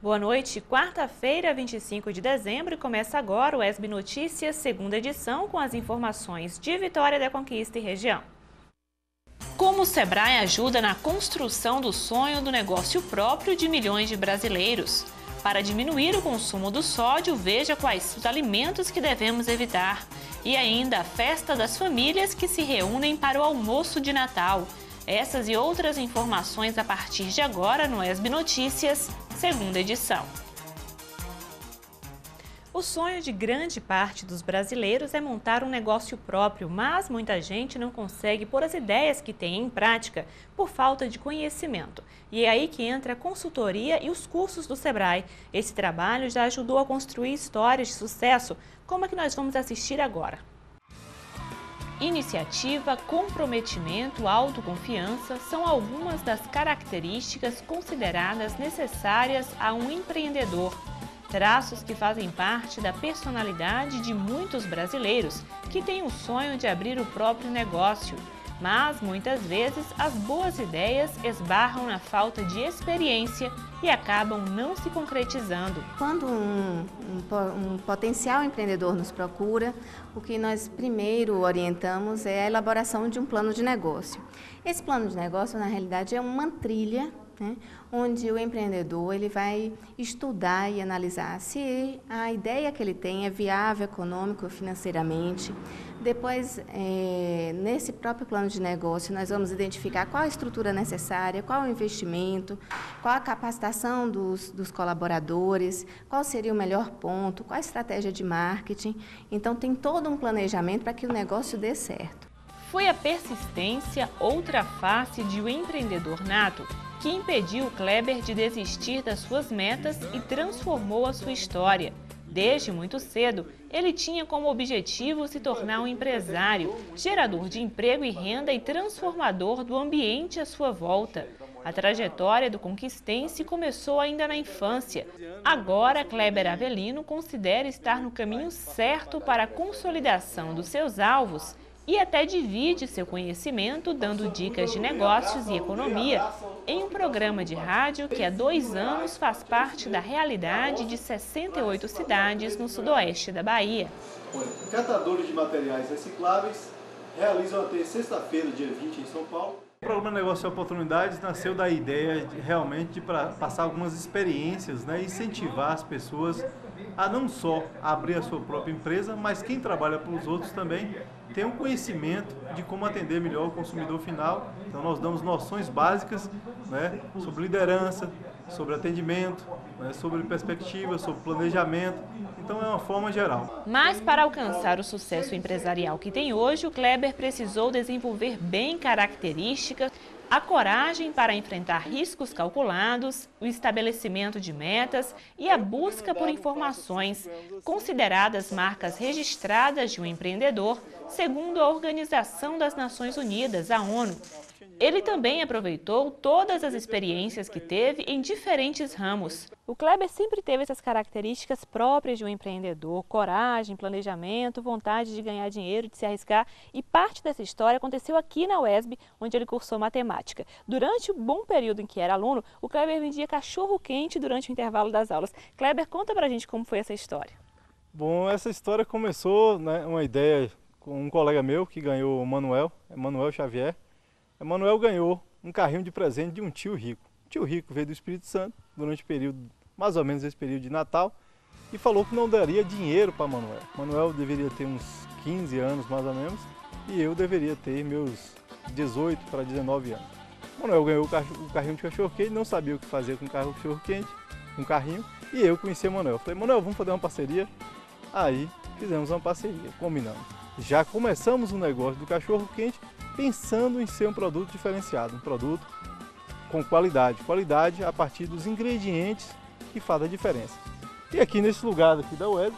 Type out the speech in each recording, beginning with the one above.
Boa noite, quarta-feira, 25 de dezembro, e começa agora o ESB Notícias, segunda edição, com as informações de Vitória da Conquista e região. Como o Sebrae ajuda na construção do sonho do negócio próprio de milhões de brasileiros? Para diminuir o consumo do sódio, veja quais os alimentos que devemos evitar. E ainda a festa das famílias que se reúnem para o almoço de Natal. Essas e outras informações a partir de agora no ESB Notícias, segunda edição. O sonho de grande parte dos brasileiros é montar um negócio próprio, mas muita gente não consegue pôr as ideias que tem em prática por falta de conhecimento. E é aí que entra a consultoria e os cursos do Sebrae. Esse trabalho já ajudou a construir histórias de sucesso, como a que nós vamos assistir agora. Iniciativa, comprometimento, autoconfiança são algumas das características consideradas necessárias a um empreendedor. Traços que fazem parte da personalidade de muitos brasileiros que têm o sonho de abrir o próprio negócio. Mas, muitas vezes, as boas ideias esbarram na falta de experiência e acabam não se concretizando. Quando um potencial empreendedor nos procura, o que nós primeiro orientamos é a elaboração de um plano de negócio. Esse plano de negócio, na realidade, é uma trilha, né, onde o empreendedor ele vai estudar e analisar se a ideia que ele tem é viável econômico ou financeiramente. Depois, nesse próprio plano de negócio, nós vamos identificar qual a estrutura necessária, qual o investimento, qual a capacitação dos colaboradores, qual seria o melhor ponto, qual a estratégia de marketing. Então, tem todo um planejamento para que o negócio dê certo. Foi a persistência, outra face de um empreendedor nato, que impediu Kleber de desistir das suas metas e transformou a sua história. Desde muito cedo, ele tinha como objetivo se tornar um empresário, gerador de emprego e renda e transformador do ambiente à sua volta. A trajetória do conquistense começou ainda na infância. Agora, Kleber Avelino considera estar no caminho certo para a consolidação dos seus alvos e até divide seu conhecimento dando dicas de negócios e economia em um programa de rádio que há 2 anos faz parte da realidade de 68 cidades no sudoeste da Bahia. Catadores de materiais recicláveis realizam até sexta-feira, dia 20, em São Paulo. O programa Negócio e Oportunidades nasceu da ideia realmente de passar algumas experiências, né, e incentivar as pessoas a não só abrir a sua própria empresa, mas quem trabalha para os outros também tem um conhecimento de como atender melhor o consumidor final. Então nós damos noções básicas, né, sobre liderança, sobre atendimento, né, sobre perspectiva, sobre planejamento. Então é uma forma geral. Mas para alcançar o sucesso empresarial que tem hoje, o Kleber precisou desenvolver bem características, a coragem para enfrentar riscos calculados, o estabelecimento de metas e a busca por informações, consideradas marcas registradas de um empreendedor, segundo a Organização das Nações Unidas, a ONU. Ele também aproveitou todas as experiências que teve em diferentes ramos. O Kleber sempre teve essas características próprias de um empreendedor: coragem, planejamento, vontade de ganhar dinheiro, de se arriscar. E parte dessa história aconteceu aqui na UESB, onde ele cursou matemática. Durante o bom período em que era aluno, o Kleber vendia cachorro-quente durante o intervalo das aulas. Kleber, conta pra gente como foi essa história. Bom, essa história começou, né, uma ideia com um colega meu que ganhou o Manuel Xavier. Emanuel ganhou um carrinho de presente de um tio rico. O tio rico veio do Espírito Santo durante o período, mais ou menos esse período de Natal, e falou que não daria dinheiro para Manuel. Manuel deveria ter uns 15 anos mais ou menos, e eu deveria ter meus 18 para 19 anos. Manuel ganhou o carrinho de cachorro-quente, não sabia o que fazer com o cachorro-quente, um carrinho, e eu conheci o Manuel. Falei, Manuel, vamos fazer uma parceria? Aí fizemos uma parceria, combinamos. Já começamos o negócio do cachorro-quente pensando em ser um produto diferenciado, um produto com qualidade. Qualidade a partir dos ingredientes que fazem a diferença. E aqui nesse lugar aqui da UESB,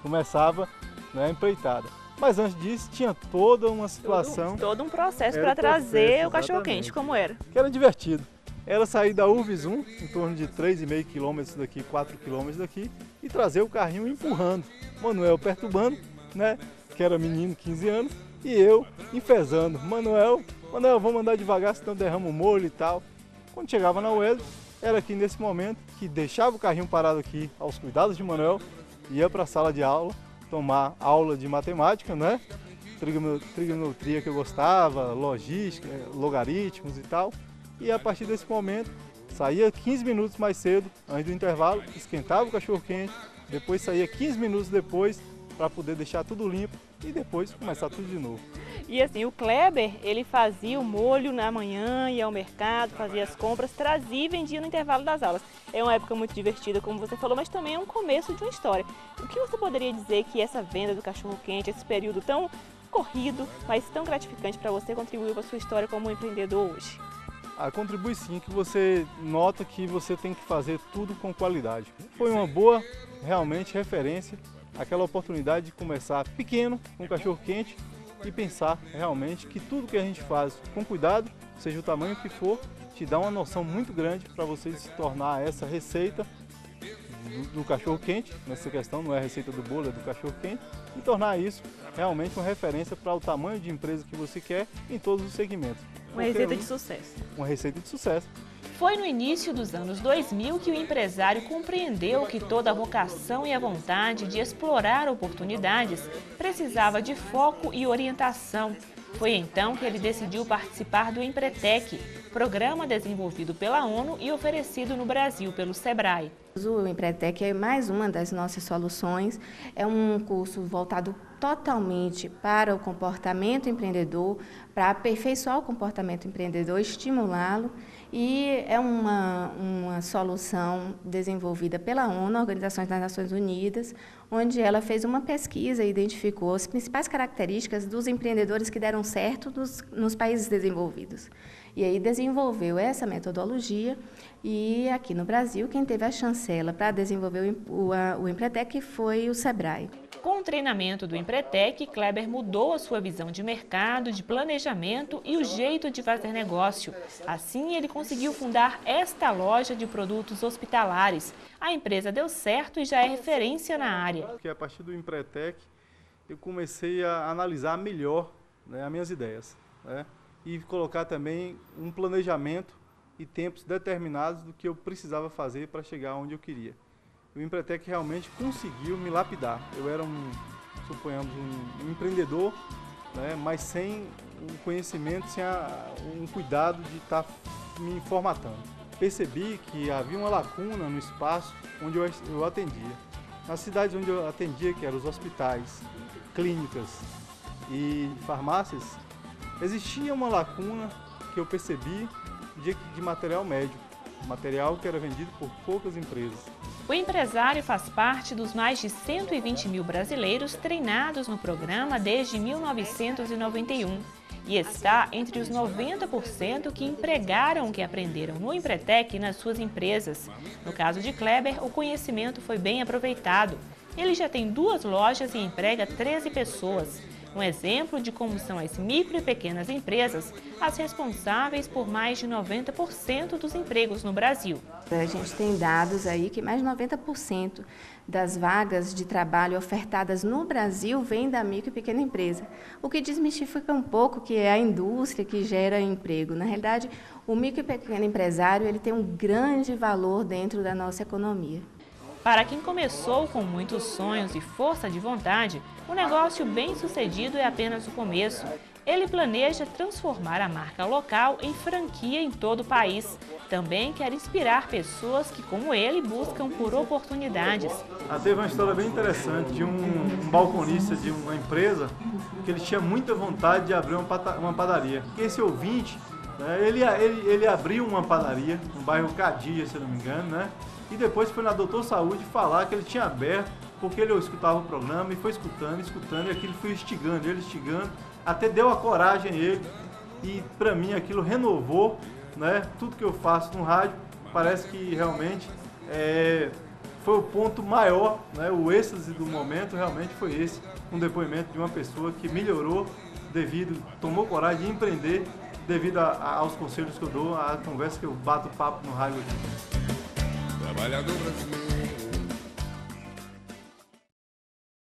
começava, né, a empreitada. Mas antes disso tinha toda uma situação... Todo um processo para trazer o cachorro-quente, como era? Que era divertido. Era sair da URVS 1, em torno de 3,5 km daqui, 4 km daqui, e trazer o carrinho empurrando. Manuel perturbando, né, que era menino, 15 anos, e eu enfesando. Manuel, vamos andar devagar, senão derrama o molho e tal. Quando chegava na UESB, era aqui nesse momento que deixava o carrinho parado aqui aos cuidados de Manuel, ia para a sala de aula, tomar aula de matemática, né? Trigonometria que eu gostava, logística, logaritmos e tal. E a partir desse momento, saía 15 minutos mais cedo, antes do intervalo, esquentava o cachorro-quente, depois saía 15 minutos depois para poder deixar tudo limpo e depois começar tudo de novo. E assim, o Kleber, ele fazia o molho na manhã, ia ao mercado, fazia as compras, trazia e vendia no intervalo das aulas. É uma época muito divertida, como você falou, mas também é um começo de uma história. O que você poderia dizer que essa venda do cachorro-quente, esse período tão corrido, mas tão gratificante para você, contribuiu para a sua história como empreendedor hoje? Contribui sim, que você nota que você tem que fazer tudo com qualidade. Foi uma boa, realmente, referência, aquela oportunidade de começar pequeno, com cachorro-quente, e pensar realmente que tudo que a gente faz com cuidado, seja o tamanho que for, te dá uma noção muito grande para você se tornar essa receita do cachorro-quente, nessa questão não é a receita do bolo, é do cachorro-quente, e tornar isso realmente uma referência para o tamanho de empresa que você quer em todos os segmentos. Uma receita de sucesso. Uma receita de sucesso. Foi no início dos anos 2000 que o empresário compreendeu que toda a vocação e a vontade de explorar oportunidades precisava de foco e orientação. Foi então que ele decidiu participar do Empretec, programa desenvolvido pela ONU e oferecido no Brasil pelo Sebrae. O Empretec é mais uma das nossas soluções, é um curso voltado totalmente para o comportamento empreendedor, para aperfeiçoar o comportamento empreendedor, estimulá-lo, e é uma solução desenvolvida pela ONU, Organização das Nações Unidas, onde ela fez uma pesquisa e identificou as principais características dos empreendedores que deram certo nos países desenvolvidos. E aí desenvolveu essa metodologia e aqui no Brasil quem teve a chancela para desenvolver o Empretec foi o Sebrae. Com o treinamento do Empretec, Kleber mudou a sua visão de mercado, de planejamento e o jeito de fazer negócio. Assim, ele conseguiu fundar esta loja de produtos hospitalares. A empresa deu certo e já é referência na área. A partir do Empretec, eu comecei a analisar melhor, né, as minhas ideias, né, e colocar também um planejamento e tempos determinados do que eu precisava fazer para chegar onde eu queria. O Empretec realmente conseguiu me lapidar. Eu era suponhamos, um empreendedor, né, mas sem um conhecimento, sem um cuidado de estar me formatando. Percebi que havia uma lacuna no espaço onde eu atendia. Nas cidades onde eu atendia, que eram os hospitais, clínicas e farmácias, existia uma lacuna que eu percebi de material médico, material que era vendido por poucas empresas. O empresário faz parte dos mais de 120 mil brasileiros treinados no programa desde 1991 e está entre os 90% que empregaram o que aprenderam no Empretec nas suas empresas. No caso de Kleber, o conhecimento foi bem aproveitado. Ele já tem 2 lojas e emprega 13 pessoas. Um exemplo de como são as micro e pequenas empresas as responsáveis por mais de 90% dos empregos no Brasil. A gente tem dados aí que mais de 90% das vagas de trabalho ofertadas no Brasil vêm da micro e pequena empresa, o que desmistifica um pouco que é a indústria que gera emprego. Na realidade, o micro e pequeno empresário ele tem um grande valor dentro da nossa economia. Para quem começou com muitos sonhos e força de vontade, o negócio bem-sucedido é apenas o começo. Ele planeja transformar a marca local em franquia em todo o país. Também quer inspirar pessoas que, como ele, buscam por oportunidades. Teve uma história bem interessante de um balconista de uma empresa que ele tinha muita vontade de abrir uma padaria. Esse ouvinte, né, ele abriu uma padaria no bairro Cadia, se não me engano, né? E depois foi na Doutor Saúde falar que ele tinha aberto, porque ele escutava o programa e foi escutando, e aquilo foi instigando, até deu a coragem a ele. E para mim aquilo renovou, né, tudo que eu faço no rádio. Parece que realmente foi o ponto maior, né, o êxtase do momento realmente foi esse. Um depoimento de uma pessoa que melhorou tomou coragem de empreender devido aos conselhos que eu dou, à conversa que eu bato papo no rádio aqui. Trabalhador brasileiro.